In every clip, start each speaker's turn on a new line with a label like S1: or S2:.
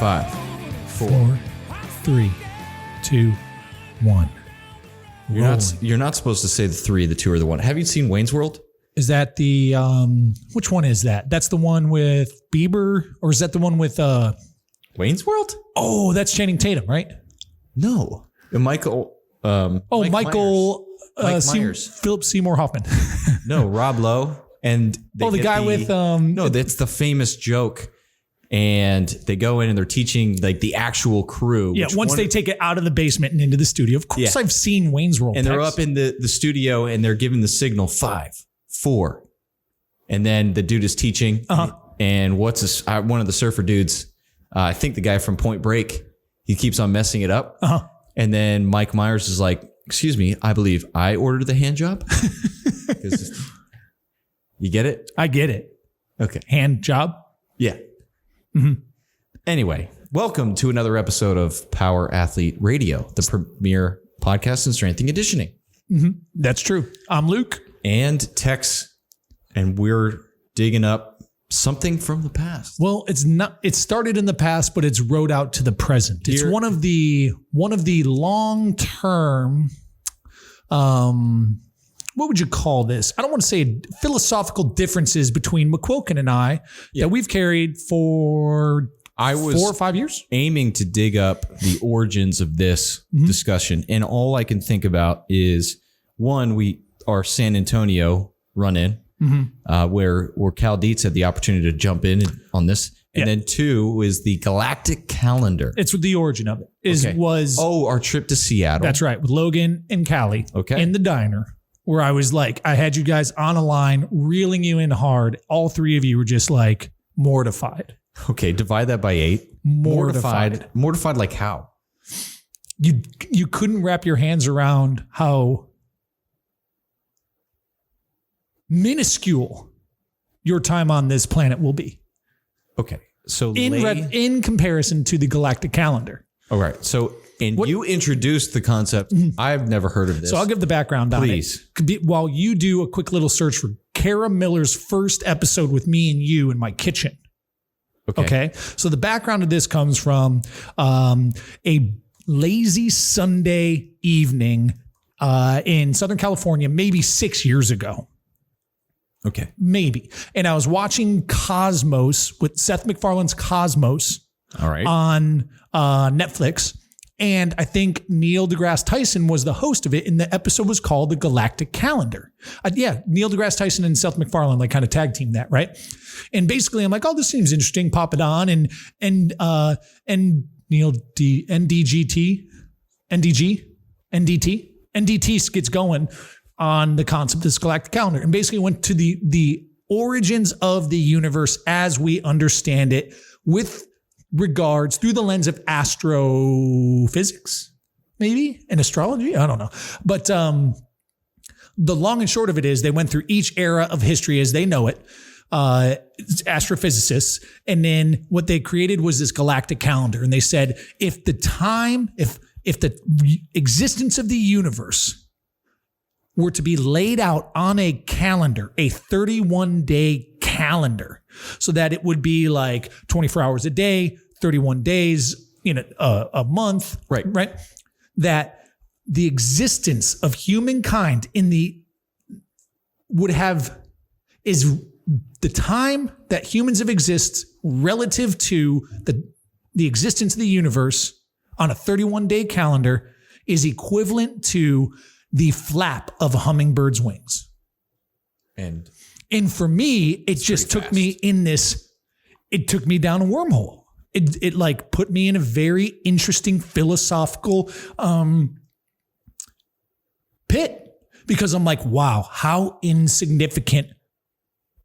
S1: 5,
S2: 4, 3, 2, 1.
S1: You're not supposed to say the 3, the 2, or the 1. Have you seen Wayne's World?
S2: Is that the which one is that? That's the one with Bieber, or is that the one with
S1: Wayne's World?
S2: Oh, that's Channing Tatum, right?
S1: No. Michael
S2: Mike
S1: Myers.
S2: Philip Seymour Hoffman.
S1: No, Rob Lowe. And
S2: the guy with
S1: no, that's the famous joke. And they go in and they're teaching like the actual crew.
S2: Yeah, once they take it out of the basement and into the studio. Of course, I've seen Wayne's World.
S1: And they're up in the studio and they're giving the signal 5, 4. And then the dude is teaching. And what's one of the surfer dudes, I think the guy from Point Break, he keeps on messing it up. And then Mike Myers is like, excuse me, I believe I ordered the hand job. You get it?
S2: I get it.
S1: Okay.
S2: Hand job?
S1: Yeah. Mm-hmm. Anyway, welcome to another episode of Power Athlete Radio, the premier podcast in strength and conditioning.
S2: Mm-hmm. That's true. I'm Luke.
S1: And Tex, and we're digging up something from the past.
S2: Well, it's not. It started in the past, but it's rode out to the present. It's one of the long-term, what would you call this? I don't want to say philosophical differences between McQuilkin and I that we've carried for 4 or 5 years.
S1: Aiming to dig up the origins of this discussion. And all I can think about is, one, our San Antonio run-in, where Cal Dietz had the opportunity to jump in on this. And then 2 is the galactic calendar.
S2: It's what the origin of it was.
S1: Oh, our trip to Seattle.
S2: That's right. With Logan and Callie in the diner. Where I was like, I had you guys on a line, reeling you in hard. All 3 of you were just like mortified.
S1: Okay, divide that by 8. Mortified like how?
S2: You couldn't wrap your hands around how minuscule your time on this planet will be.
S1: Okay, so
S2: in comparison to the galactic calendar.
S1: All right, so... And you introduced the concept. I've never heard of this.
S2: So I'll give the background on it. Please. While you do a quick little search for Kara Miller's first episode with me and you in my kitchen. Okay. So the background of this comes from a lazy Sunday evening in Southern California, maybe 6 years ago.
S1: Okay.
S2: Maybe. And I was watching Cosmos with Seth MacFarlane's Cosmos.
S1: All right.
S2: On Netflix. And I think Neil deGrasse Tyson was the host of it, and the episode was called The Galactic Calendar. Neil deGrasse Tyson and Seth MacFarlane like kind of tag team that, right? And basically, I'm like, oh, this seems interesting. Pop it on, and Neil NDT gets going on the concept of this galactic calendar, and basically went to the origins of the universe as we understand it with regards through the lens of astrophysics, maybe, and astrology. I don't know. But the long and short of it is they went through each era of history as they know it, astrophysicists. And then what they created was this galactic calendar. And they said, if the existence of the universe were to be laid out on a calendar, a 31-day calendar, so that it would be like 24 hours a day, 31 days in a month, right? That the existence of humankind is the time that humans have existed relative to the existence of the universe on a 31-day calendar is equivalent to the flap of a hummingbird's wings. And for me, it just took me down a wormhole. It like put me in a very interesting philosophical pit, because I'm like, wow, how insignificant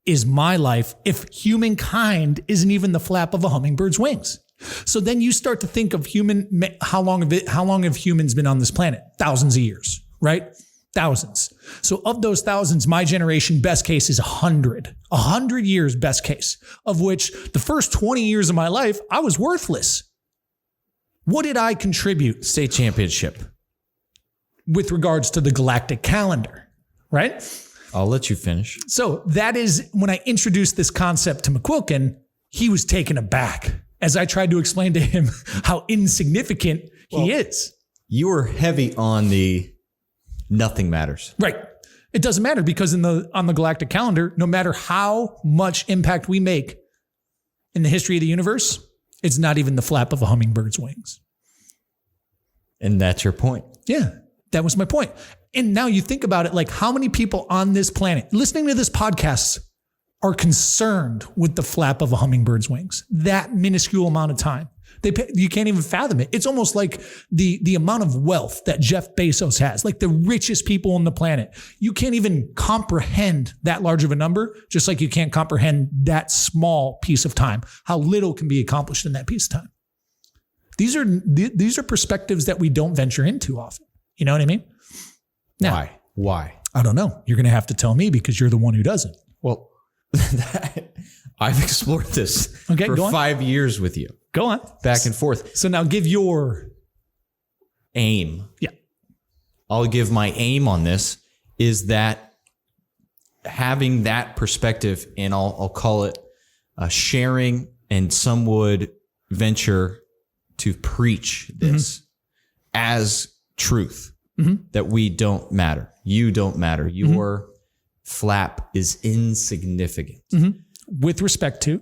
S2: is my life if humankind isn't even the flap of a hummingbird's wings? So then you start to think of how long have humans been on this planet? Thousands of years, right? Thousands. So of those thousands, my generation, best case is 100 years, best case, of which the first 20 years of my life, I was worthless. What did I contribute?
S1: State championship.
S2: With regards to the galactic calendar, right?
S1: I'll let you finish.
S2: So that is when I introduced this concept to McQuilkin, he was taken aback. as I tried to explain to him how insignificant he is.
S1: You were heavy on the nothing matters.
S2: Right. It doesn't matter because on the galactic calendar, no matter how much impact we make in the history of the universe, it's not even the flap of a hummingbird's wings.
S1: And that's your point.
S2: Yeah, that was my point. And now you think about it, like how many people on this planet listening to this podcast are concerned with the flap of a hummingbird's wings, that minuscule amount of time. You can't even fathom it. It's almost like the amount of wealth that Jeff Bezos has, like the richest people on the planet. You can't even comprehend that large of a number, just like you can't comprehend that small piece of time, how little can be accomplished in that piece of time. These are perspectives that we don't venture into often. You know what I mean? Now,
S1: Why?
S2: I don't know. You're going to have to tell me because you're the one who doesn't.
S1: Well, I've explored this for 5 years with you.
S2: Go on.
S1: Back and forth.
S2: So now give your
S1: aim.
S2: Yeah.
S1: I'll give my aim on this is that having that perspective, and I'll call it sharing, and some would venture to preach this as truth, that we don't matter. You don't matter. Your flap is insignificant.
S2: With respect to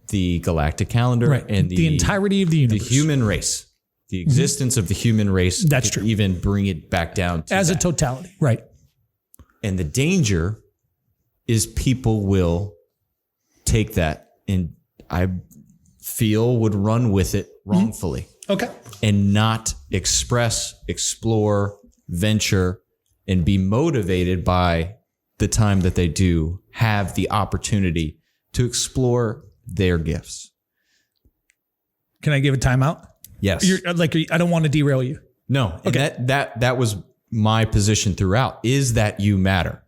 S1: the galactic calendar and
S2: the entirety of the universe.
S1: The human race. The existence of the human race.
S2: That's true.
S1: Even bring it back down to
S2: as
S1: that.
S2: a totality. Right.
S1: And the danger is people will take that and I feel would run with it wrongfully.
S2: Okay.
S1: And not explore, venture, and be motivated by the time that they do have the opportunity to explore their gifts.
S2: Can I give a timeout?
S1: Yes.
S2: I don't want to derail you.
S1: No.
S2: Okay.
S1: And that was my position throughout, is that you matter.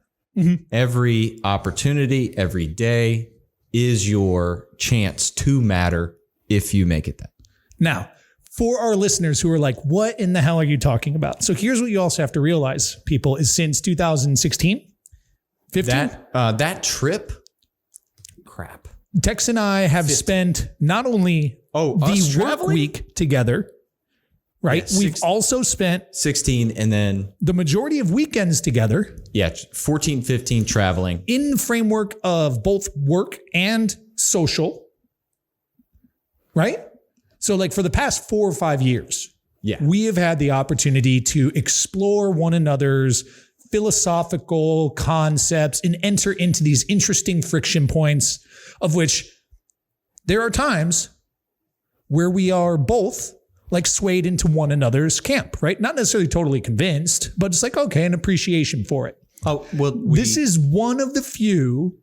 S1: Every opportunity, every day is your chance to matter if you make it that.
S2: Now, for our listeners who are like, what in the hell are you talking about? So here's what you also have to realize, people, is since 2016, 15?
S1: That trip, crap.
S2: Tex and I have spent not only the work week together, right?
S1: Yeah,
S2: We've also spent
S1: 16 and then
S2: the majority of weekends together.
S1: Yeah, 14, 15 traveling.
S2: In the framework of both work and social, right? So like for the past 4 or 5 years, we have had the opportunity to explore one another's philosophical concepts and enter into these interesting friction points, of which there are times where we are both like swayed into one another's camp, right? Not necessarily totally convinced, but it's like, okay, an appreciation for it.
S1: Oh, well,
S2: this is one of the few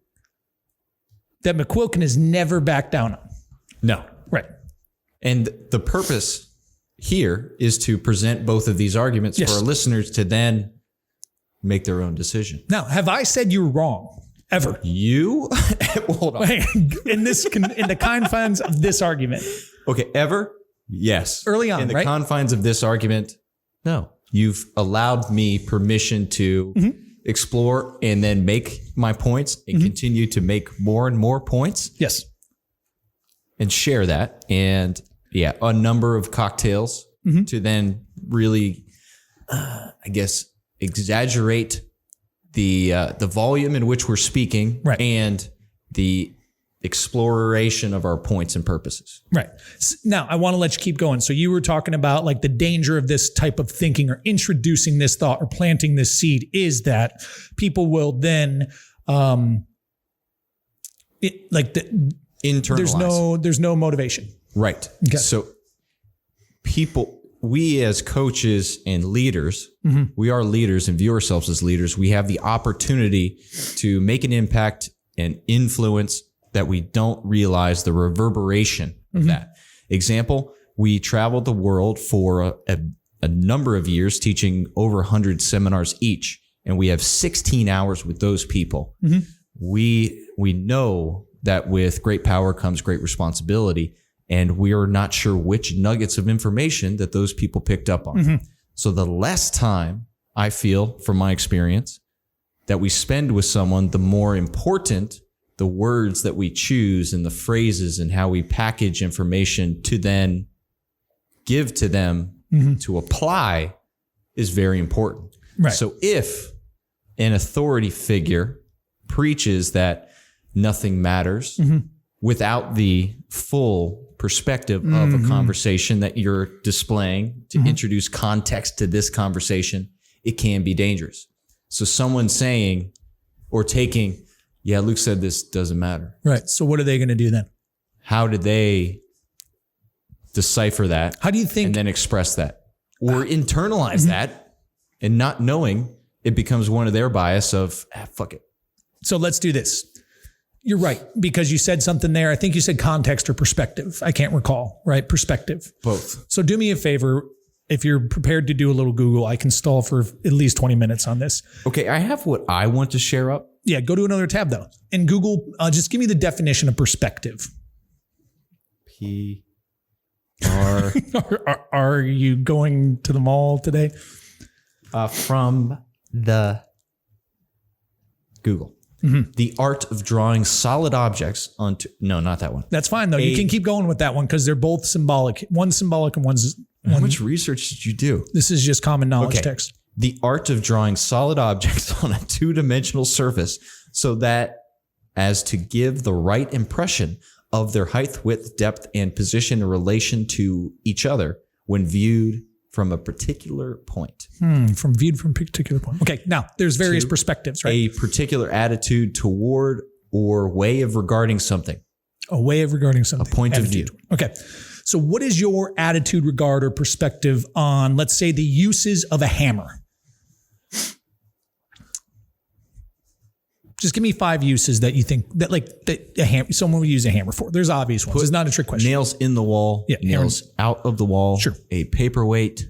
S2: that McQuilkin has never backed down on.
S1: No.
S2: Right.
S1: And the purpose here is to present both of these arguments for our listeners to then make their own decision.
S2: Now, have I said you're wrong ever?
S1: You? Hold on.
S2: In the confines of this argument.
S1: Okay, ever? Yes.
S2: Early on,
S1: in the confines of this argument, no. You've allowed me permission to explore and then make my points and continue to make more and more points.
S2: Yes.
S1: And share that. And a number of cocktails to then really, I guess, exaggerate the volume in which we're speaking and the exploration of our points and purposes.
S2: Right. Now, I want to let you keep going. So you were talking about like the danger of this type of thinking or introducing this thought or planting this seed is that people will then
S1: internalize.
S2: There's no motivation.
S1: Right. Okay. So we as coaches and leaders, we are leaders and view ourselves as leaders. We have the opportunity to make an impact and influence that we don't realize the reverberation of that. Example, we traveled the world for a number of years teaching over 100 seminars each, and we have 16 hours with those people. We know that with great power comes great responsibility, and we are not sure which nuggets of information that those people picked up on. So the less time, I feel, from my experience, that we spend with someone, the more important the words that we choose and the phrases and how we package information to then give to them to apply is very important.
S2: Right.
S1: So if an authority figure preaches that nothing matters without the full perspective of a conversation that you're displaying to introduce context to this conversation, it can be dangerous. So someone saying or taking, yeah, Luke said this doesn't matter.
S2: Right. So what are they going to do then?
S1: How did they decipher that?
S2: How do you think?
S1: And then express that or internalize that, and not knowing, it becomes one of their bias of, fuck it.
S2: So let's do this. You're right, because you said something there. I think you said context or perspective. I can't recall, right? Perspective.
S1: Both.
S2: So do me a favor. If you're prepared to do a little Google, I can stall for at least 20 minutes on this.
S1: Okay, I have what I want to share up.
S2: Yeah, go to another tab though. And Google, just give me the definition of perspective.
S1: R.
S2: Are you going to the mall today?
S1: From the Google. The art of drawing solid objects onto, no, not that one.
S2: That's fine though. You can keep going with that one because they're both symbolic. One's symbolic and one's.
S1: How much research did you do?
S2: This is just common knowledge text.
S1: The art of drawing solid objects on a two-dimensional surface so that as to give the right impression of their height, width, depth, and position in relation to each other when viewed from a particular point.
S2: From a particular point. Okay, now there's various perspectives, right?
S1: A particular attitude toward or way of regarding something.
S2: A way of regarding something.
S1: A point of view.
S2: Okay. So what is your attitude, regard, or perspective on, let's say, the uses of a hammer? Just give me 5 uses that you think that someone would use a hammer for. There's obvious ones. It's not a trick question.
S1: Nails in the wall.
S2: Yeah,
S1: nails out of the wall.
S2: Sure.
S1: A paperweight.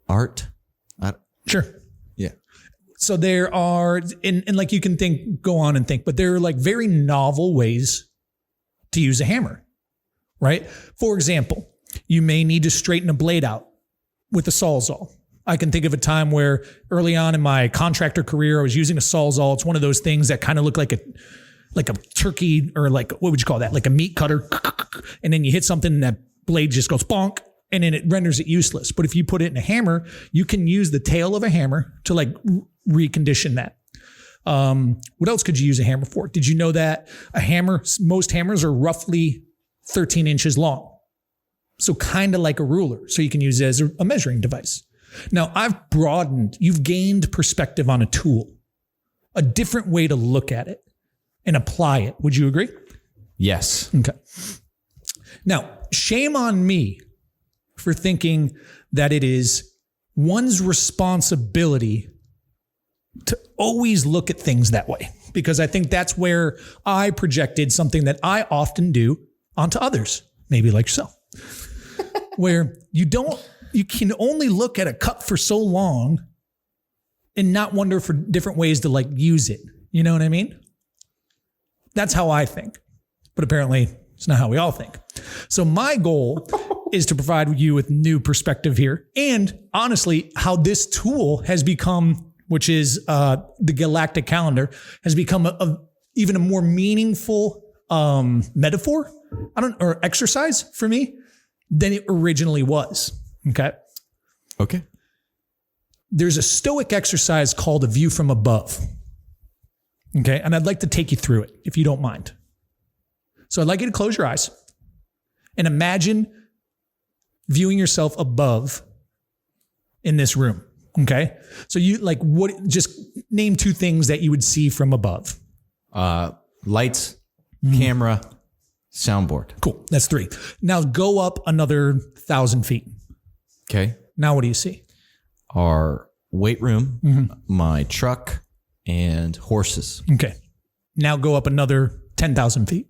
S1: Art.
S2: Sure.
S1: Yeah.
S2: So there are, and like you can go on and think, but there are like very novel ways to use a hammer, right? For example, you may need to straighten a blade out with a Sawzall. I can think of a time where early on in my contractor career, I was using a Sawzall. It's one of those things that kind of look like a turkey, or like, what would you call that? Like a meat cutter. And then you hit something and that blade just goes bonk, and then it renders it useless. But if you put it in a hammer, you can use the tail of a hammer to like recondition that. What else could you use a hammer for? Did you know that most hammers are roughly 13 inches long? So kind of like a ruler. So you can use it as a measuring device. Now you've gained perspective on a tool, a different way to look at it and apply it. Would you agree?
S1: Yes.
S2: Okay. Now, shame on me for thinking that it is one's responsibility to always look at things that way, because I think that's where I projected something that I often do onto others, maybe like yourself, where you can only look at a cup for so long and not wonder for different ways to like use it. You know what I mean? That's how I think, but apparently it's not how we all think. So my goal is to provide you with new perspective here. And honestly, how this tool has become, which is the galactic calendar, has become even a more meaningful metaphor, or exercise for me than it originally was. Okay. There's a Stoic exercise called a view from above. Okay. And I'd like to take you through it, if you don't mind. So I'd like you to close your eyes and imagine viewing yourself above in this room. Okay. So just name 2 things that you would see from above.
S1: Lights, camera, soundboard.
S2: Cool. That's 3. Now go up another 1,000 feet.
S1: Okay.
S2: Now what do you see?
S1: Our weight room, my truck, and horses.
S2: Okay. Now go up another 10,000 feet.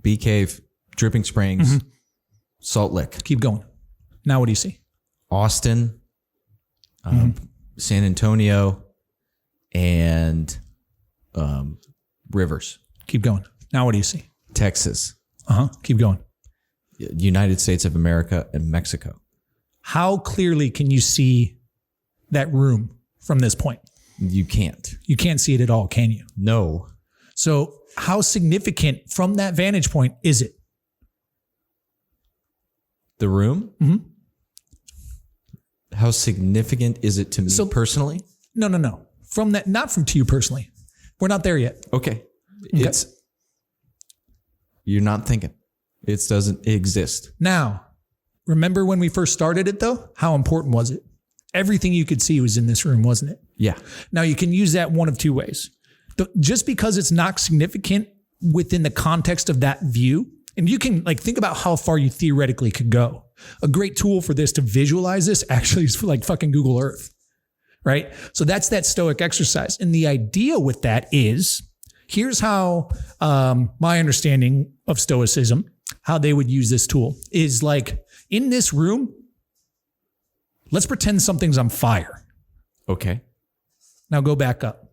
S1: Bee Cave, Dripping Springs, Salt Lick.
S2: Keep going. Now what do you see?
S1: Austin, San Antonio, and Rivers.
S2: Keep going. Now what do you see?
S1: Texas.
S2: Keep going.
S1: United States of America and Mexico.
S2: How clearly can you see that room from this point?
S1: You can't.
S2: You can't see it at all, can you?
S1: No.
S2: So how significant from that vantage point is it?
S1: The room?
S2: Mm-hmm.
S1: How significant is it to me personally?
S2: No. From that, not from to you personally. We're not there yet.
S1: Okay. You're not thinking. It doesn't exist.
S2: Now, remember when we first started it though? How important was it? Everything you could see was in this room, wasn't it?
S1: Yeah.
S2: Now you can use that one of two ways. Just because it's not significant within the context of that view, and you can like think about how far you theoretically could go. A great tool for this to visualize this actually is like fucking Google Earth, right? So that's that Stoic exercise. And the idea with that is, here's how my understanding of Stoicism, how they would use this tool is like in this room, let's pretend something's on fire.
S1: Okay.
S2: Now go back up.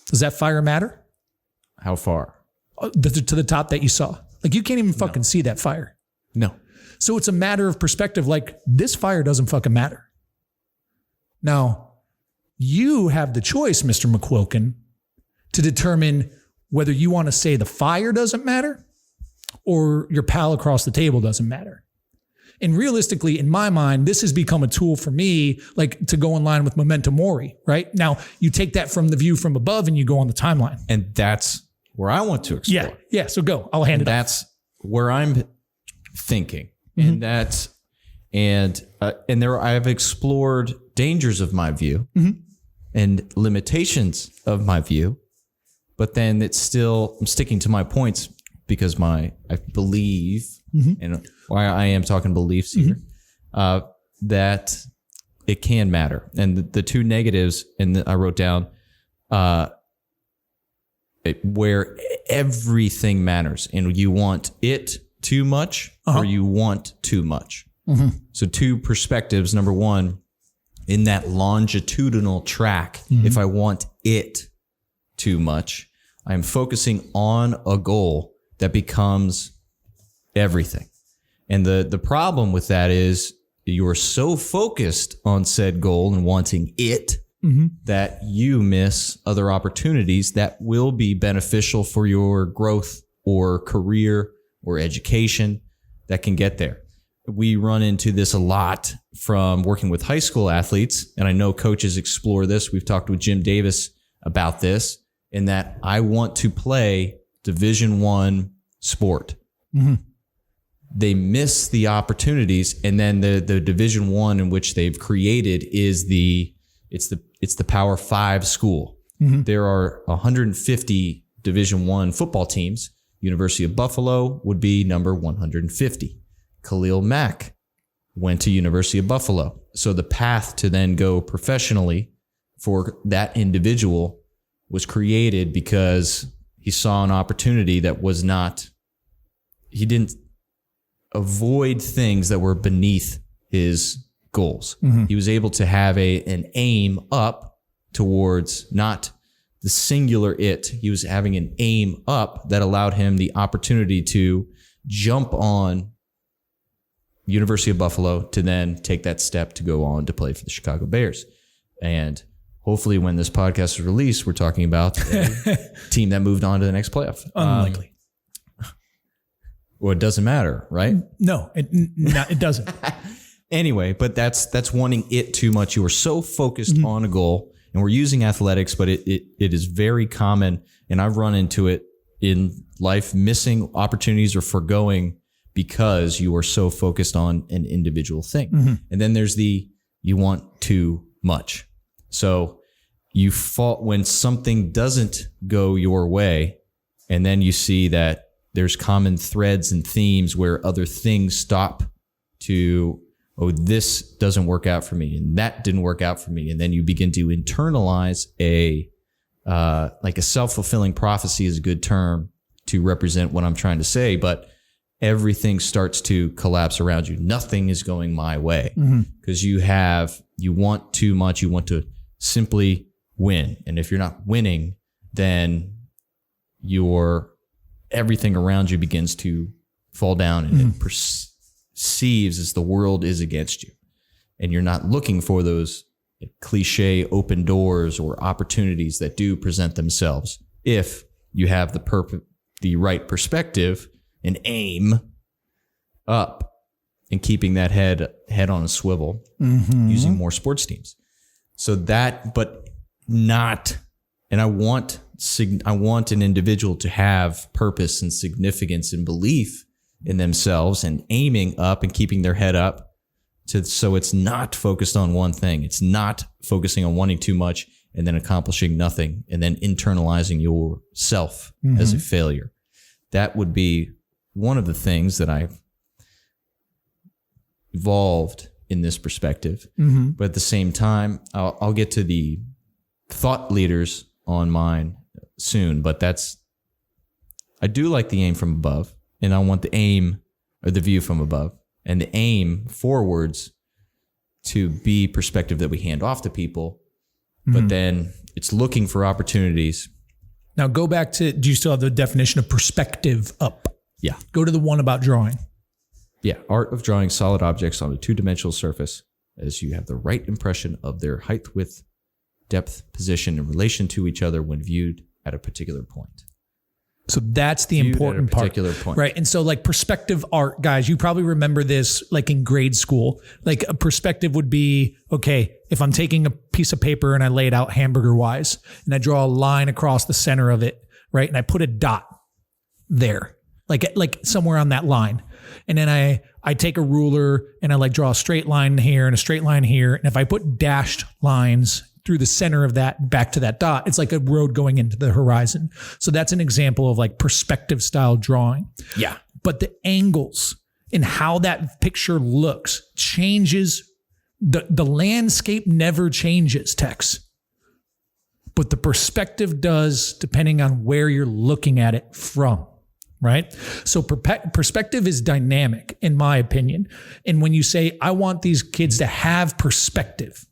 S2: Does that fire matter?
S1: How far?
S2: To the top that you saw. Like you can't even fucking see that fire.
S1: No.
S2: So it's a matter of perspective. Like this fire doesn't fucking matter. Now you have the choice, Mr. McQuilkin, to determine whether you want to say the fire doesn't matter or your pal across the table doesn't matter. And realistically, in my mind, this has become a tool for me, like to go in line with memento mori, right? Now you take that from the view from above and you go on the timeline.
S1: And that's where I want to explore.
S2: Yeah. So go, I'll hand it off.
S1: That's where I'm thinking.
S2: Mm-hmm.
S1: And there I've explored dangers of my view and limitations of my view, but then I'm sticking to my points because I believe, and why I am talking beliefs here, that it can matter. And the two negatives, and I wrote down where everything matters, and you want it too much or you want too much. So two perspectives. Number one, in that longitudinal track, if I want it too much, I'm focusing on a goal that becomes everything. And the problem with that is you're so focused on said goal and wanting it that you miss other opportunities that will be beneficial for your growth or career or education that can get there. We run into this a lot from working with high school athletes, and I know coaches explore this. We've talked with Jim Davis about this, in that I want to play Division I sport. They miss the opportunities, and then the Division I in which they've created is it's the Power 5 school. There are 150 Division I football teams. University of Buffalo would be number 150. Khalil Mack went to University of Buffalo. So the path to then go professionally for that individual was created because he saw an opportunity that was not, he didn't avoid things that were beneath his goals. He was able to have an aim up towards not the singular it. He was having an aim up that allowed him the opportunity to jump on University of Buffalo to then take that step to go on to play for the Chicago Bears. And hopefully when this podcast is released, we're talking about a team that moved on to the next playoff.
S2: Unlikely.
S1: Well, it doesn't matter, right?
S2: No, it doesn't.
S1: Anyway, but that's wanting it too much. You are so focused on a goal, and we're using athletics, but it is very common, and I've run into it in life, missing opportunities or forgoing because you are so focused on an individual thing. And then there's you want too much. So you fall when something doesn't go your way, and then you see that there's common threads and themes where other things stop to, oh, this doesn't work out for me, and that didn't work out for me. And then you begin to internalize like a self-fulfilling prophecy is a good term to represent what I'm trying to say, but everything starts to collapse around you. Nothing is going my way because you want too much. You want to simply win. And if you're not winning, then everything around you begins to fall down, and it perceives as the world is against you. And you're not looking for those cliche open doors or opportunities that do present themselves if you have the right perspective and aim up and keeping that head on a swivel using more sports teams. So that, but not, and I want an individual to have purpose and significance and belief in themselves and aiming up and keeping their head up so it's not focused on one thing. It's not focusing on wanting too much and then accomplishing nothing and then internalizing yourself as a failure. That would be one of the things that I've evolved in this perspective. But at the same time, I'll get to the thought leaders on mine soon, but I do like the aim from above, and I want the aim or the view from above and the aim forwards to be perspective that we hand off to people. But then it's looking for opportunities.
S2: Now go back to, do you still have the definition of perspective up?
S1: Yeah.
S2: Go to the one about drawing.
S1: Yeah. Art of drawing solid objects on a two-dimensional surface as you have the right impression of their height, width, depth, position in relation to each other when viewed at a particular point.
S2: So that's the important part. Right. And so like perspective art, guys, you probably remember this like in grade school. Like a perspective would be, okay, if I'm taking a piece of paper and I lay it out hamburger wise and I draw a line across the center of it, right? And I put a dot there, like somewhere on that line. And then I take a ruler and I like draw a straight line here and a straight line here. And if I put dashed lines through the center of that back to that dot, it's like a road going into the horizon. So that's an example of like perspective style drawing.
S1: Yeah.
S2: But the angles and how that picture looks changes. The landscape never changes, Tex. But the perspective does, depending on where you're looking at it from. Right? So perspective is dynamic, in my opinion. And when you say, I want these kids to have perspective,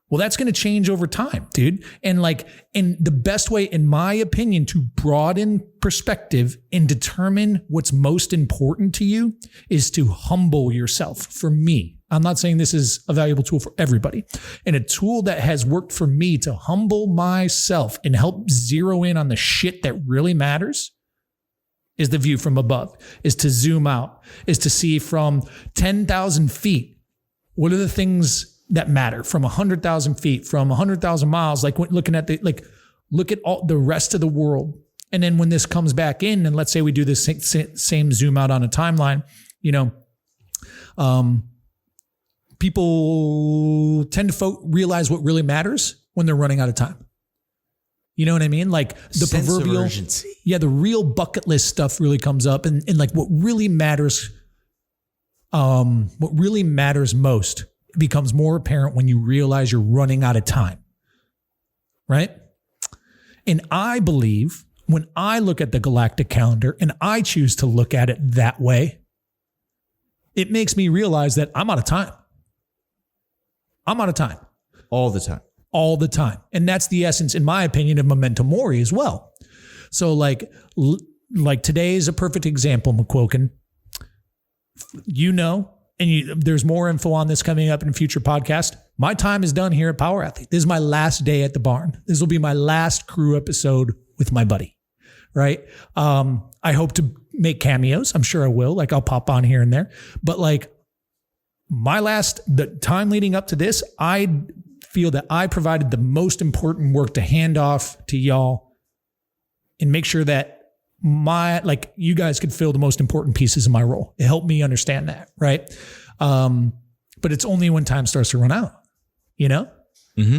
S2: well, that's going to change over time, dude. And the best way, in my opinion, to broaden perspective and determine what's most important to you is to humble yourself. For me, I'm not saying this is a valuable tool for everybody. And a tool that has worked for me to humble myself and help zero in on the shit that really matters is the view from above, is to zoom out, is to see from 10,000 feet, what are the things that matter, from 100,000 feet, from 100,000 miles, like looking at look at all the rest of the world. And then when this comes back in, and let's say we do this same zoom out on a timeline, people tend to realize what really matters when they're running out of time. You know what I mean? Like the
S1: sense
S2: proverbial
S1: of urgency.
S2: Yeah, the real bucket list stuff really comes up, and like what really matters most becomes more apparent when you realize you're running out of time. Right? And I believe when I look at the galactic calendar and I choose to look at it that way, it makes me realize that I'm out of time. I'm out of time.
S1: All the time.
S2: All the time. And that's the essence, in my opinion, of memento mori as well. So like today is a perfect example, McQuilkin. There's more info on this coming up in a future podcast. My time is done here at Power Athlete. This is my last day at the barn. This will be my last crew episode with my buddy, right? I hope to make cameos. I'm sure I will. Like I'll pop on here and there. But like the time leading up to this, I feel that I provided the most important work to hand off to y'all and make sure that you guys could fill the most important pieces of my role. It helped me understand that, right? But it's only when time starts to run out, Mm-hmm.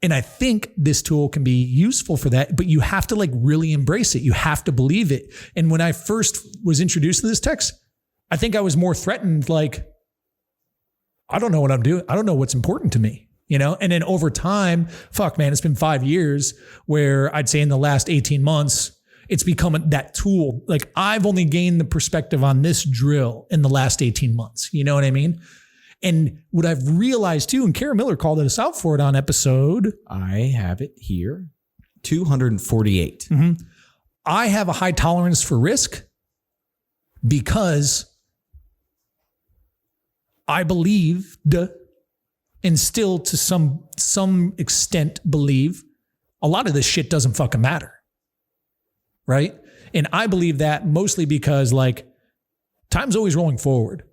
S2: And I think this tool can be useful for that, but you have to really embrace it. You have to believe it. And when I first was introduced to this text, I think I was more threatened, I don't know what I'm doing. I don't know what's important to me. And then over time, it's been 5 years where I'd say in the last 18 months, it's become that tool. Like I've only gained the perspective on this drill in the last 18 months. You know what I mean? And what I've realized too, and Kara Miller called us out for it on episode.
S1: I have it here. 248.
S2: Mm-hmm. I have a high tolerance for risk because I believed and still to some extent believe a lot of this shit doesn't fucking matter. Right? And I believe that mostly because like time's always rolling forward.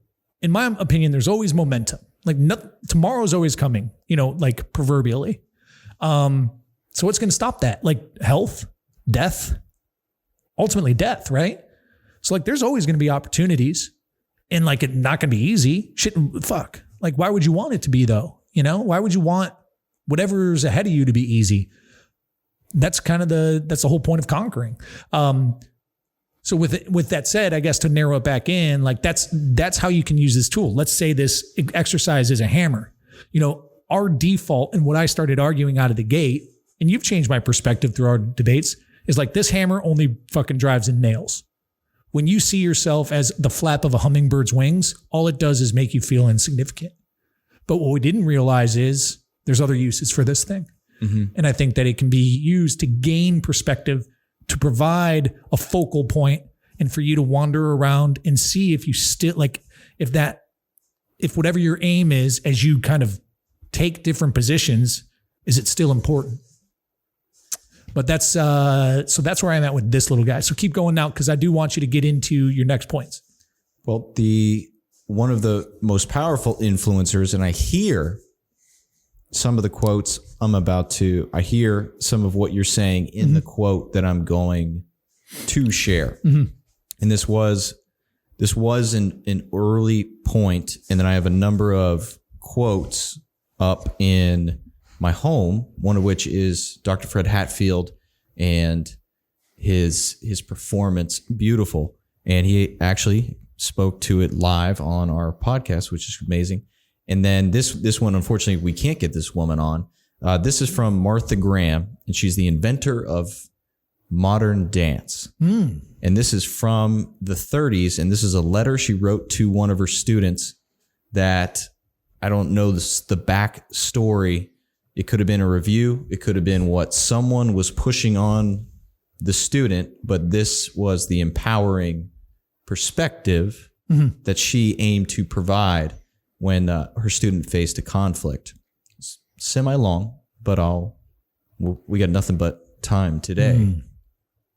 S2: In my opinion, there's always momentum. Like tomorrow's always coming, like proverbially. So what's going to stop that? Like health, death, ultimately death, right? So like there's always going to be opportunities and like it's not going to be easy. Shit, fuck. Like why would you want it to be though? Why would you want whatever's ahead of you to be easy? That's kind of that's the whole point of conquering. So with that said, I guess to narrow it back in, like that's how you can use this tool. Let's say this exercise is a hammer. Our default and what I started arguing out of the gate, and you've changed my perspective through our debates, is like this hammer only fucking drives in nails. When you see yourself as the flap of a hummingbird's wings, all it does is make you feel insignificant. But what we didn't realize is there's other uses for this thing. Mm-hmm. And I think that it can be used to gain perspective, to provide a focal point, and for you to wander around and see if you still like, if whatever your aim is, as you kind of take different positions, is it still important? But that's where I'm at with this little guy. So keep going now, because I do want you to get into your next points.
S1: Well, one of the most powerful influencers, and I hear some of the quotes I hear some of what you're saying in mm-hmm. the quote that I'm going to share. Mm-hmm. And this was an early point, and then I have a number of quotes up in my home, one of which is Dr. Fred Hatfield and his performance, beautiful. And he actually spoke to it live on our podcast, which is amazing. And then this one, unfortunately, we can't get this woman on. This is from Martha Graham, and she's the inventor of modern dance. Mm. And this is from the 30s, and this is a letter she wrote to one of her students that I don't know the back story. It could have been a review. It could have been what someone was pushing on the student, but this was the empowering perspective mm-hmm. that she aimed to provide when her student faced a conflict. It's semi-long, but we got nothing but time today. Mm.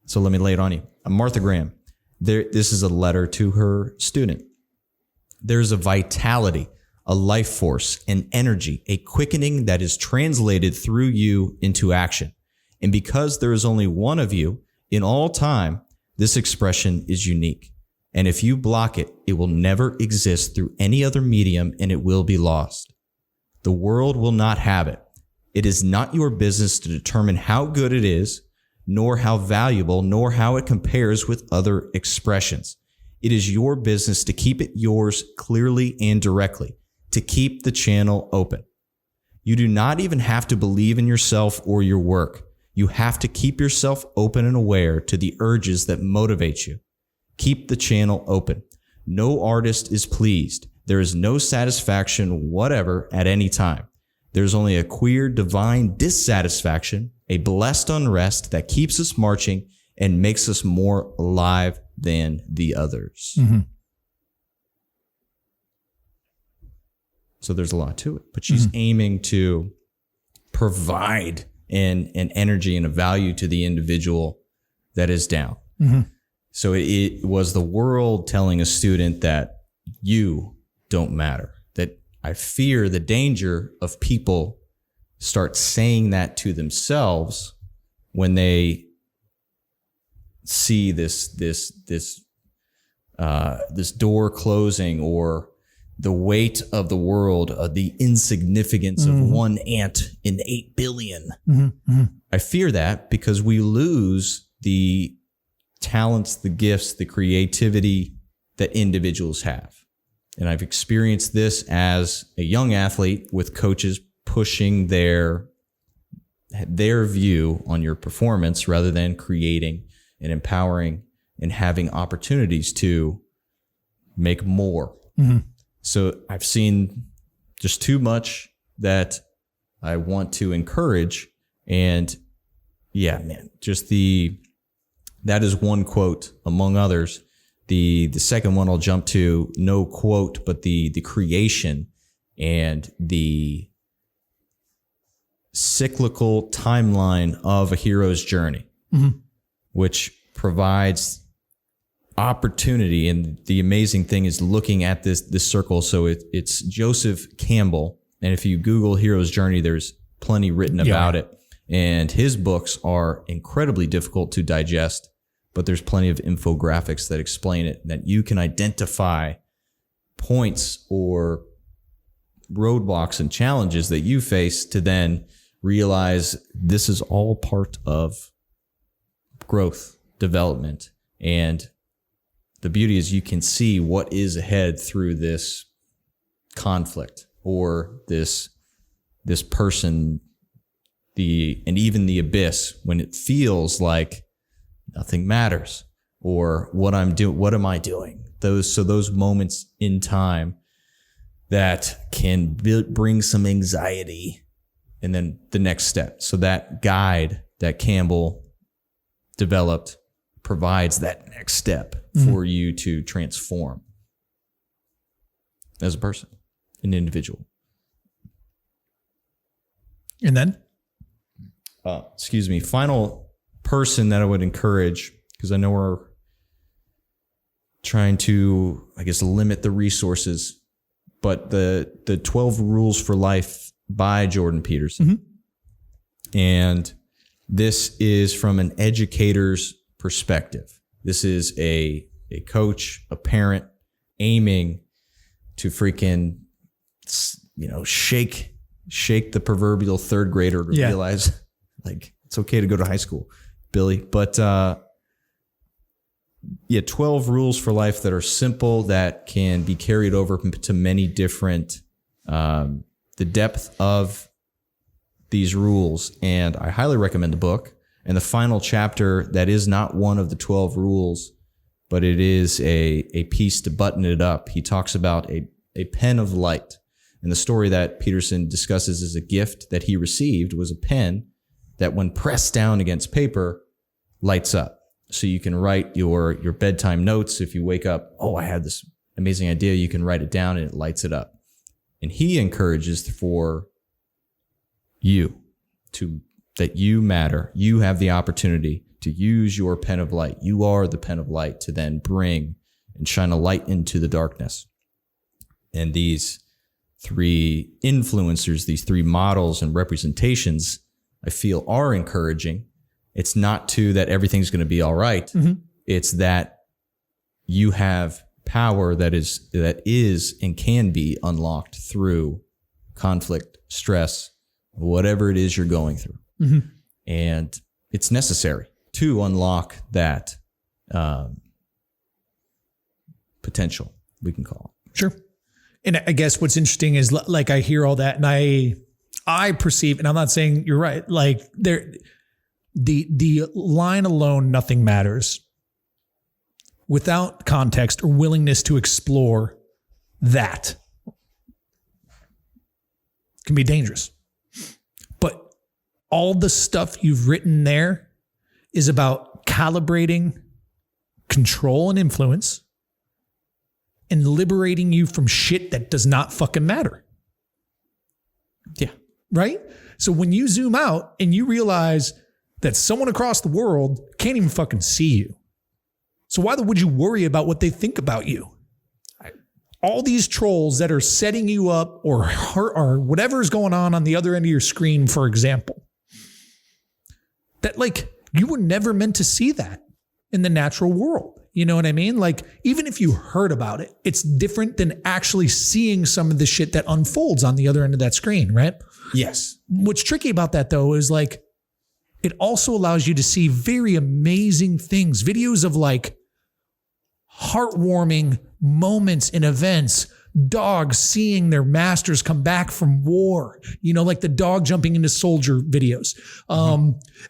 S1: So let me lay it on you. Martha Graham, this is a letter to her student. There's a vitality, a life force, an energy, a quickening that is translated through you into action. And because there is only one of you in all time, this expression is unique. And if you block it, it will never exist through any other medium, and it will be lost. The world will not have it. It is not your business to determine how good it is, nor how valuable, nor how it compares with other expressions. It is your business to keep it yours clearly and directly, to keep the channel open. You do not even have to believe in yourself or your work. You have to keep yourself open and aware to the urges that motivate you. Keep the channel open. No artist is pleased. There is no satisfaction whatever at any time. There's only a queer divine dissatisfaction, a blessed unrest that keeps us marching and makes us more alive than the others. Mm-hmm. So there's a lot to it, but she's mm-hmm. aiming to provide an energy and a value to the individual that is down. Mm-hmm. So it was the world telling a student that you don't matter, that I fear the danger of people start saying that to themselves when they see this door closing, or the weight of the world, the insignificance mm-hmm. of one ant in 8 billion. Mm-hmm. I fear that because we lose the talents, the gifts, the creativity that individuals have. And I've experienced this as a young athlete with coaches pushing their view on your performance rather than creating and empowering and having opportunities to make more. Mm-hmm. So I've seen just too much that I want to encourage. And yeah, man, that is one quote among others. The second one I'll jump to, no quote, but the creation and the cyclical timeline of a hero's journey, which provides opportunity. And the amazing thing is looking at this circle. So it's Joseph Campbell. And if you Google hero's journey, there's plenty written about it. And his books are incredibly difficult to digest, but there's plenty of infographics that explain it, that you can identify points or roadblocks and challenges that you face to then realize this is all part of growth, development. And the beauty is you can see what is ahead through this conflict or this person, and even the abyss, when it feels like nothing matters, or what am I doing? Those moments in time that can bring some anxiety, and then the next step. So that guide that Campbell developed provides that next step for you to transform as a person, an individual.
S2: And then?
S1: Final person that I would encourage, because I know we're trying to, limit the resources, but the 12 Rules for Life by Jordan Peterson. And this is from an educator's perspective. This is a coach, a parent aiming to freaking, shake the proverbial third grader to realize it's okay to go to high school, Billy. But 12 rules for life that are simple, that can be carried over to many different, the depth of these rules. And I highly recommend the book. And the final chapter, that is not one of the 12 rules, but it is a piece to button it up. He talks about a pen of light. And the story that Peterson discusses as a gift that he received was a pen that, when pressed down against paper, lights up. So you can write your bedtime notes. If you wake up, I had this amazing idea, you can write it down and it lights it up. And he encourages for you that you matter. You have the opportunity to use your pen of light. You are the pen of light to then bring and shine a light into the darkness. And these 3 influencers, these 3 models and representations, I feel are encouraging. It's not that everything's going to be all right. It's that you have power that is and can be unlocked through conflict, stress, whatever it is you're going through. And it's necessary to unlock that potential, we can call it.
S2: Sure. And I guess what's interesting is, I hear all that, and I perceive, and I'm not saying you're right, the line alone, nothing matters, without context or willingness to explore that, can be dangerous. But all the stuff you've written there is about calibrating control and influence and liberating you from shit that does not fucking matter.
S1: Yeah.
S2: Right? So when you zoom out and you realize that someone across the world can't even fucking see you, so why would you worry about what they think about you? All these trolls that are setting you up or whatever's going on the other end of your screen, for example, that you were never meant to see that in the natural world. You know what I mean? Even if you heard about it, it's different than actually seeing some of the shit that unfolds on the other end of that screen, right?
S1: Yes.
S2: What's tricky about that, though, is it also allows you to see very amazing things, videos of heartwarming moments and events, dogs seeing their masters come back from war, the dog jumping into soldier videos,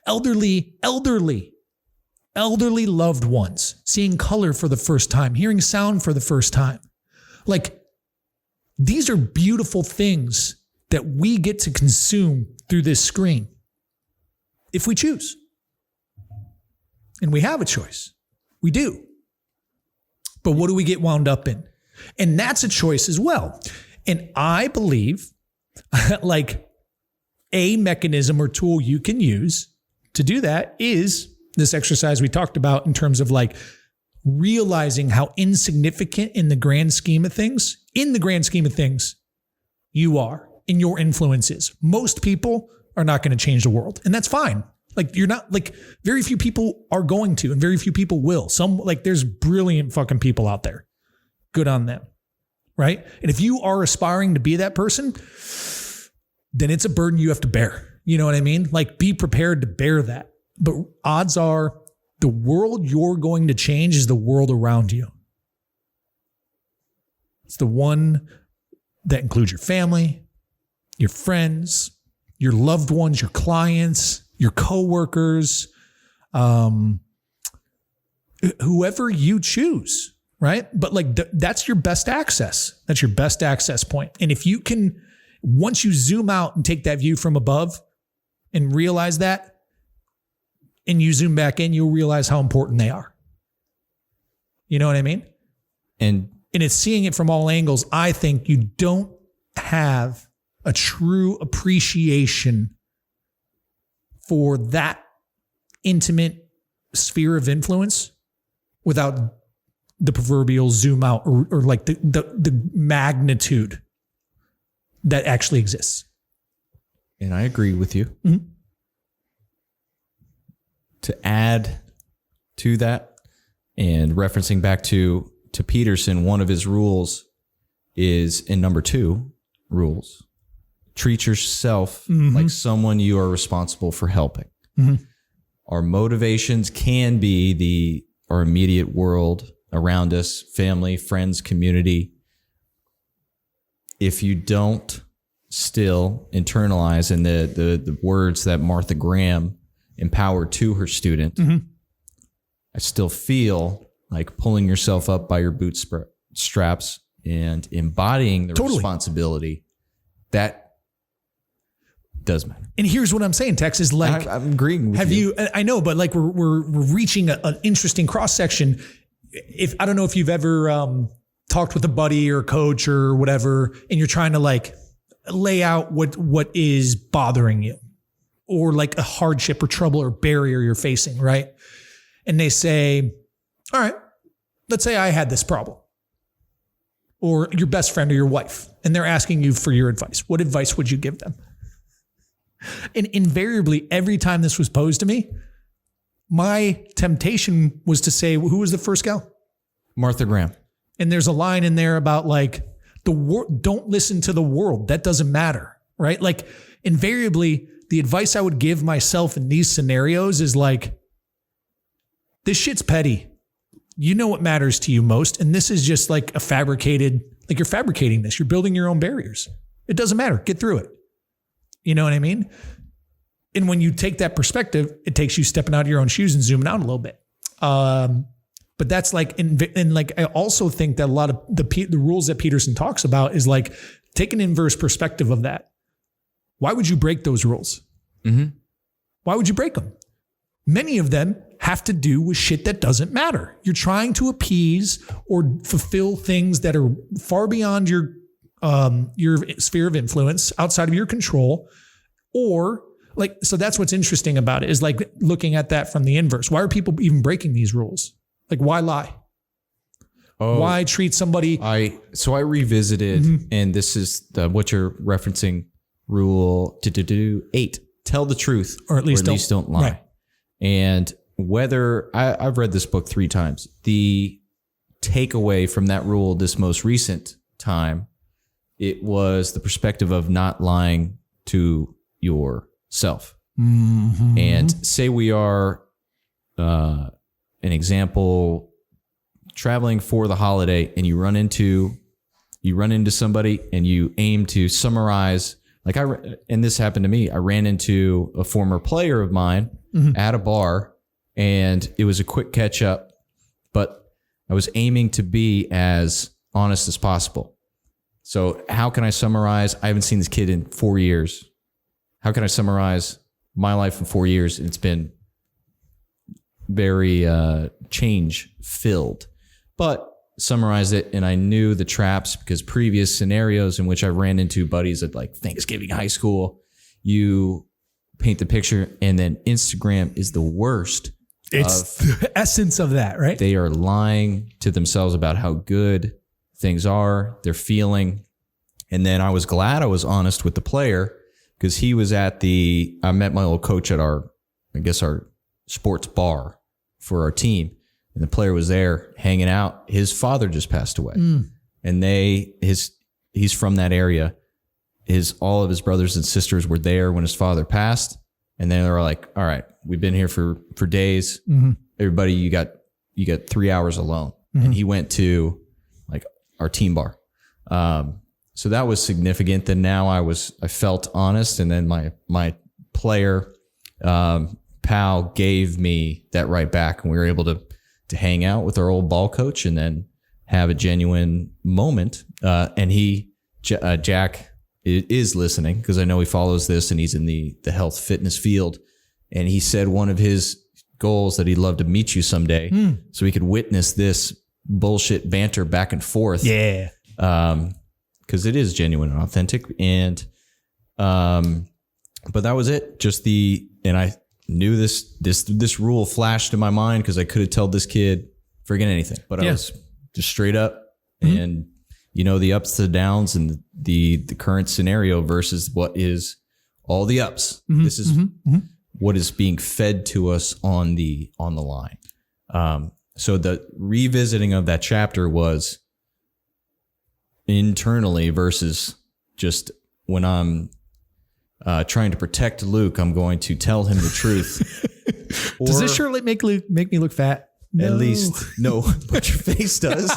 S2: elderly loved ones seeing color for the first time, hearing sound for the first time. These are beautiful things that we get to consume through this screen if we choose. And we have a choice. We do. But what do we get wound up in? And that's a choice as well. And I believe, a mechanism or tool you can use to do that is this exercise we talked about in terms of like realizing how insignificant in the grand scheme of things, you are in your influences. Most people are not going to change the world, and that's fine. Like you're not like very few people are going to, and very few people will. Some like there's brilliant fucking people out there. Good on them. Right. And if you are aspiring to be that person, then it's a burden you have to bear. You know what I mean? Like be prepared to bear that. But odds are the world you're going to change is the world around you. It's the one that includes your family, your friends, your loved ones, your clients, your coworkers, whoever you choose, right? But like that's your best access. That's your best access point. And if you can, once you zoom out and take that view from above and realize that, and you zoom back in, you'll realize how important they are. You know what I mean? And it's seeing it from all angles. I think you don't have a true appreciation for that intimate sphere of influence without the proverbial zoom out or like the magnitude that actually exists.
S1: And I agree with you. Mm-hmm. To add to that and referencing back to Peterson, one of his rules is in number 2 rules, treat yourself like someone you are responsible for helping. Mm-hmm. Our motivations can be our immediate world around us, family, friends, community. If you don't still internalize in the words that Martha Graham empowered to her student, I still feel like pulling yourself up by your bootstraps and embodying the responsibility that does matter.
S2: And here's what I'm saying, Tex, is like,
S1: I'm agreeing with you.
S2: I know, but like we're reaching an interesting cross section. If I don't know if you've ever talked with a buddy or a coach or whatever, and you're trying to like lay out what is bothering you, or like a hardship or trouble or barrier you're facing, right? And they say, all right, let's say I had this problem. Or your best friend or your wife, and they're asking you for your advice. What advice would you give them? And invariably, every time this was posed to me, my temptation was to say, who was the first gal?
S1: Martha Graham.
S2: And there's a line in there about like, don't listen to the world. That doesn't matter, right? Like invariably, the advice I would give myself in these scenarios is like, this shit's petty. You know what matters to you most. And this is just like you're fabricating this. You're building your own barriers. It doesn't matter. Get through it. You know what I mean? And when you take that perspective, it takes you stepping out of your own shoes and zooming out a little bit. But that's like, and like, I also think that a lot of the rules that Peterson talks about is like, take an inverse perspective of that. Why would you break those rules? Mm-hmm. Why would you break them? Many of them have to do with shit that doesn't matter. You're trying to appease or fulfill things that are far beyond your sphere of influence, outside of your control, or like, so that's what's interesting about it is like looking at that from the inverse. Why are people even breaking these rules? Like, why lie? Why treat somebody? I
S1: revisited, and this is what you're referencing. Rule 8: tell the truth,
S2: or at least
S1: don't lie. Right. And whether I've read this book 3 times, the takeaway from that rule this most recent time, it was the perspective of not lying to yourself. Mm-hmm. And say we are, an example, traveling for the holiday, and you run into somebody and you aim to summarize. Like and this happened to me. I ran into a former player of mine at a bar, and it was a quick catch up, but I was aiming to be as honest as possible. So how can I summarize? I haven't seen this kid in 4 years. How can I summarize my life in 4 years? It's been very change filled, but summarized it, and I knew the traps because previous scenarios in which I ran into buddies at like Thanksgiving high school, you paint the picture, and then Instagram is the worst.
S2: It's the essence of that, right?
S1: They are lying to themselves about how good things are, they're feeling. And then I was glad I was honest with the player, because he was I met my old coach at our sports bar for our team. And the player was there hanging out. His father just passed away. And he's from that area. All of his brothers and sisters were there when his father passed. And then they were like, all right, we've been here for days. Everybody, you got 3 hours alone. And he went to like our team bar. So that was significant. Then now I felt honest. And then my player, pal gave me that right back, and we were able to hang out with our old ball coach and then have a genuine moment. And Jack is listening, because I know he follows this and he's in the health fitness field. And he said one of his goals that he'd love to meet you someday so he could witness this bullshit banter back and forth.
S2: Yeah.
S1: Because it is genuine and authentic. And, but that was it. And I knew this rule flashed in my mind, because I could have told this kid friggin' anything, but I was just straight up and the ups, the downs, and the current scenario versus what is all the ups. This is what is being fed to us on the line. So the revisiting of that chapter was internally versus just when I'm trying to protect Luke, I'm going to tell him the truth.
S2: Does this shirt make me look fat? No.
S1: At least, no, but your face does.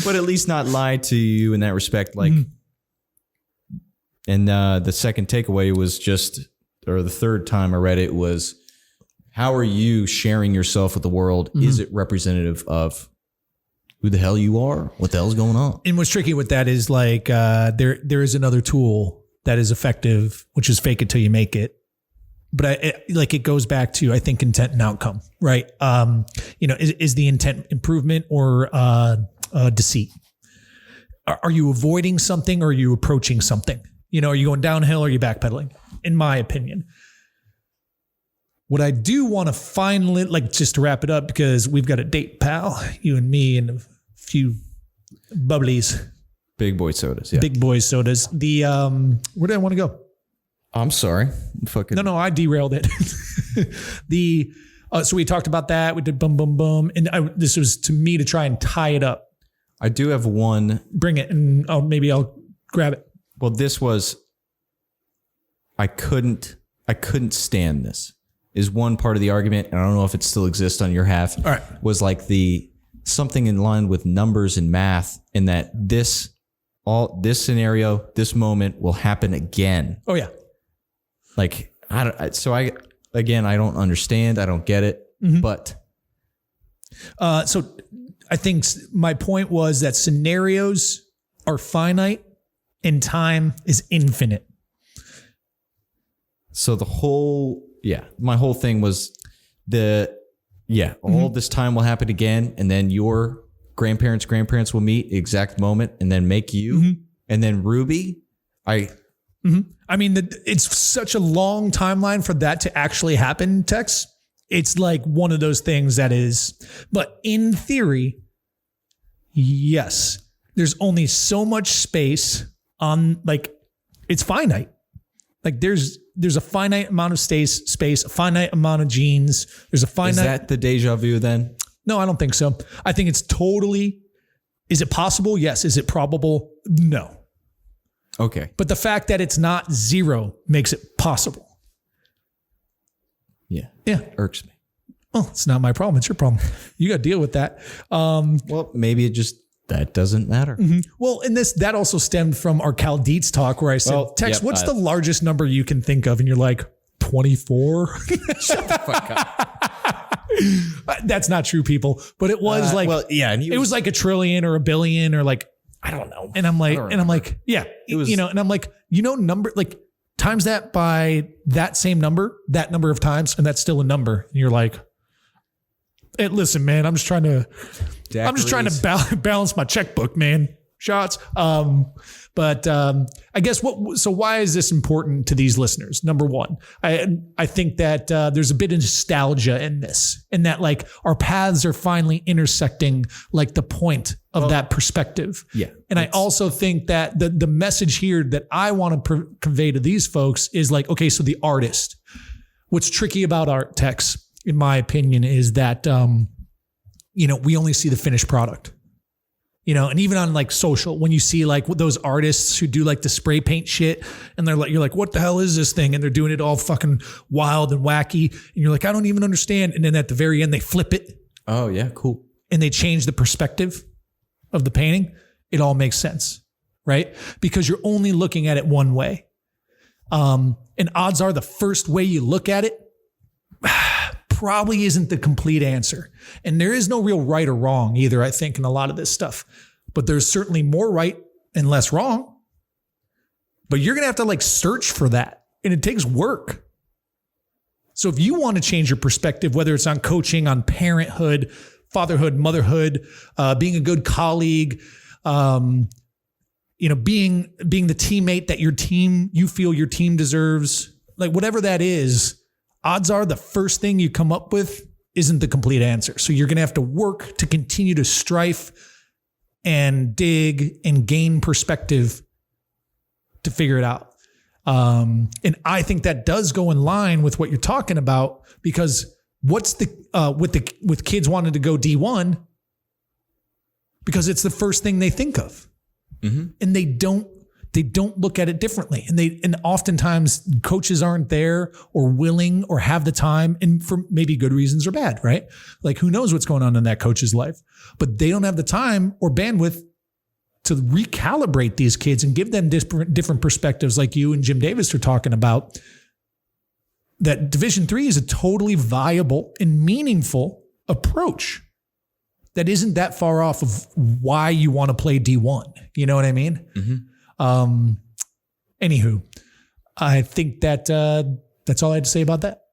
S1: But at least not lie to you in that respect. Like, and the second takeaway was or the third time I read it was, how are you sharing yourself with the world? Is it representative of who the hell you are? What the hell's going on?
S2: And what's tricky with that is like, there is another tool that is effective, which is fake it till you make it. But it goes back to, I think, intent and outcome, right? Is the intent improvement or deceit? Are you avoiding something or are you approaching something? Are you going downhill or are you backpedaling? In my opinion. What I do want to finally, just to wrap it up, because we've got a date, pal, you and me and a few bubblies.
S1: Big boy sodas, yeah.
S2: Big boy sodas. Where do I want to go?
S1: I'm sorry.
S2: No, I derailed it. So we talked about that. We did boom, boom, boom. And this was to me to try and tie it up.
S1: I do have one.
S2: Bring it and maybe I'll grab it.
S1: Well, this was, I couldn't stand this is one part of the argument. And I don't know if it still exists on your half.
S2: All right.
S1: Was like something in line with numbers and math, and that this scenario, this moment will happen again.
S2: Oh yeah.
S1: Like, I don't understand. I don't get it, but.
S2: So I think my point was that scenarios are finite and time is infinite.
S1: So my whole thing was all this time will happen again. And then your grandparents will meet exact moment and then make you. And then Ruby,
S2: I mean, it's such a long timeline for that to actually happen, Tex. It's like one of those things that is, but in theory, yes, there's only so much space on, it's finite. Like there's a finite amount of space, a finite amount of genes. There's a finite.
S1: Is that the deja vu then?
S2: No, I don't think so. I think it's totally, is it possible? Yes. Is it probable? No.
S1: Okay.
S2: But the fact that it's not zero makes it possible.
S1: Yeah.
S2: Yeah.
S1: Irks me.
S2: Well, it's not my problem. It's your problem. You got to deal with that.
S1: Well, maybe that doesn't matter.
S2: Well, and that also stemmed from our Cal Dietz talk where I said, Tex, what's the largest number you can think of? And you're like, 24?
S1: Shut the fuck up.
S2: That's not true, people. But it was
S1: and
S2: it was like a trillion or a billion or like, I don't know. And I'm like, yeah, it was, and I'm like, number, times that by that same number, that number of times, and that's still a number. And you're like, hey, listen, man, I'm just trying to balance my checkbook, man. shots. But I guess so why is this important to these listeners? Number one, I think that there's a bit of nostalgia in this, in that like our paths are finally intersecting, like the point of that perspective.
S1: Yeah.
S2: And I also think that the message here that I want to convey to these folks is like, okay, so the artist, what's tricky about art, Tex, in my opinion, is that, we only see the finished product. And even on like social, when you see like those artists who do like the spray paint shit and you're like, what the hell is this thing? And they're doing it all fucking wild and wacky. And you're like, I don't even understand. And then at the very end, they flip it. Oh yeah. Cool. And they change the perspective of the painting. It all makes sense, right? Because you're only looking at it one way. And odds are the first way you look at it probably isn't the complete answer. And there is no real right or wrong either, I think, in a lot of this stuff. But there's certainly more right and less wrong. But you're going to have to like search for that. And it takes work. So if you want to change your perspective, whether it's on coaching, on parenthood, fatherhood, motherhood, being a good colleague, being the teammate that you feel your team deserves, like whatever that is, odds are the first thing you come up with isn't the complete answer. So you're going to have to work to continue to strive and dig and gain perspective to figure it out. And I think that does go in line with what you're talking about, because what's with kids wanting to go D1, because it's the first thing they think of. Mm-hmm. And they don't look at it differently. And oftentimes coaches aren't there or willing or have the time, and for maybe good reasons or bad, right? Like who knows what's going on in that coach's life, but they don't have the time or bandwidth to recalibrate these kids and give them different perspectives, like you and Jim Davis are talking about. That Division III is a totally viable and meaningful approach that isn't that far off of why you want to play D1. You know what I mean? Mm-hmm. Anywho, I think that that's all I had to say about that.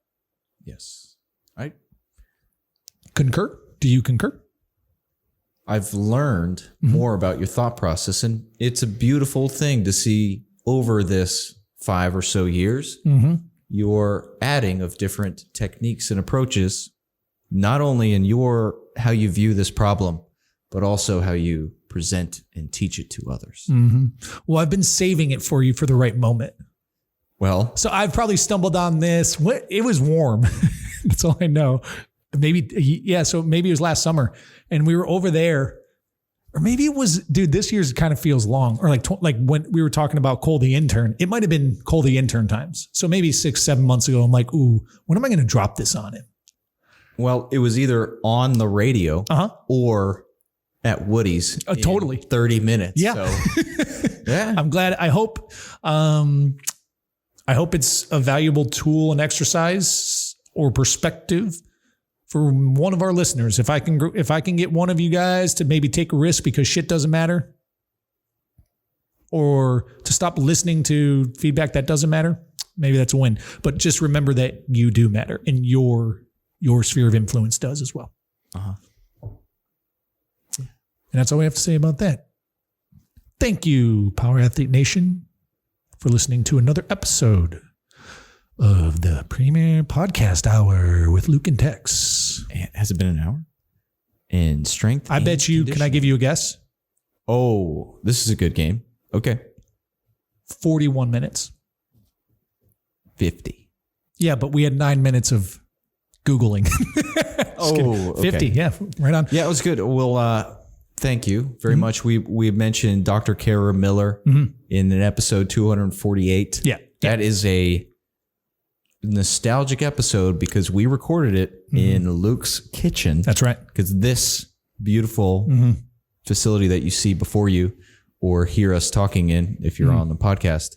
S2: Yes. I concur. Do you concur? I've learned more about your thought process, and it's a beautiful thing to see over this 5 or so years, your adding of different techniques and approaches, not only in how you view this problem, but also how you present and teach it to others. Mm-hmm. Well, I've been saving it for you for the right moment. Well, so I've probably stumbled on this. It was warm. That's all I know. So maybe it was last summer and we were over there, or maybe it was, dude, this year's kind of feels long, or like when we were talking about Cole the intern, it might've been Cole the intern times. So maybe 6-7 months ago, I'm like, ooh, when am I going to drop this on him? Well, it was either on the radio or at Woody's. Totally. 30 minutes. Yeah. So, yeah. I'm glad. I hope it's a valuable tool and exercise or perspective for one of our listeners. If I can get one of you guys to maybe take a risk because shit doesn't matter, or to stop listening to feedback that doesn't matter, maybe that's a win. But just remember that you do matter, and your sphere of influence does as well. And that's all we have to say about that. Thank you, Power Athlete Nation, for listening to another episode of the Premier Podcast Hour with Luke and Tex. Has it been an hour? And strength. I bet you. Can I give you a guess? Oh, this is a good game. Okay. 41 minutes. 50. Yeah, but we had 9 minutes of Googling. Oh, okay. 50. Yeah, right on. Yeah, it was good. Well, thank you very much. We mentioned Dr. Kara Miller in an episode 248. Yeah. That is a nostalgic episode because we recorded it in Luke's kitchen. That's right. Because this beautiful facility that you see before you or hear us talking in, if you're on the podcast,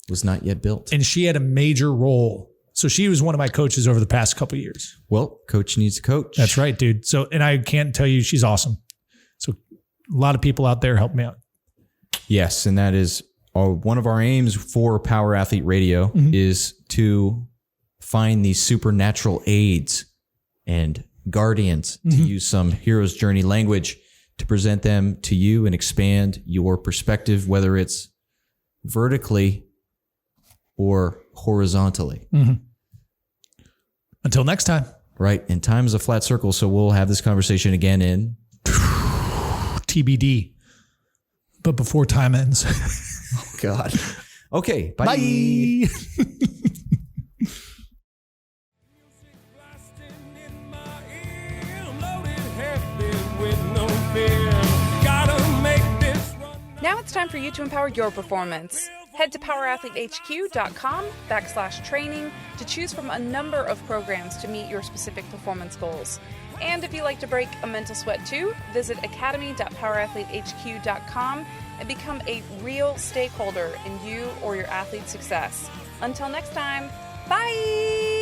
S2: was not yet built. And she had a major role. So she was one of my coaches over the past couple of years. Well, coach needs a coach. That's right, dude. So, and I can't tell you, she's awesome. So a lot of people out there help me out. Yes. And that is one of our aims for Power Athlete Radio is to find these supernatural aids and guardians, to use some hero's journey language,
S1: to present them to you and expand your perspective, whether it's vertically or horizontally.
S2: Until next time.
S1: Right. And time is a flat circle. So we'll have this conversation again in
S2: TBD. But before time ends.
S1: Oh, God. Okay. Bye.
S2: Bye.
S3: Now it's time for you to empower your performance. Head to powerathletehq.com/training to choose from a number of programs to meet your specific performance goals. And if you like to break a mental sweat too, visit academy.powerathletehq.com and become a real stakeholder in you or your athlete's success. Until next time, bye!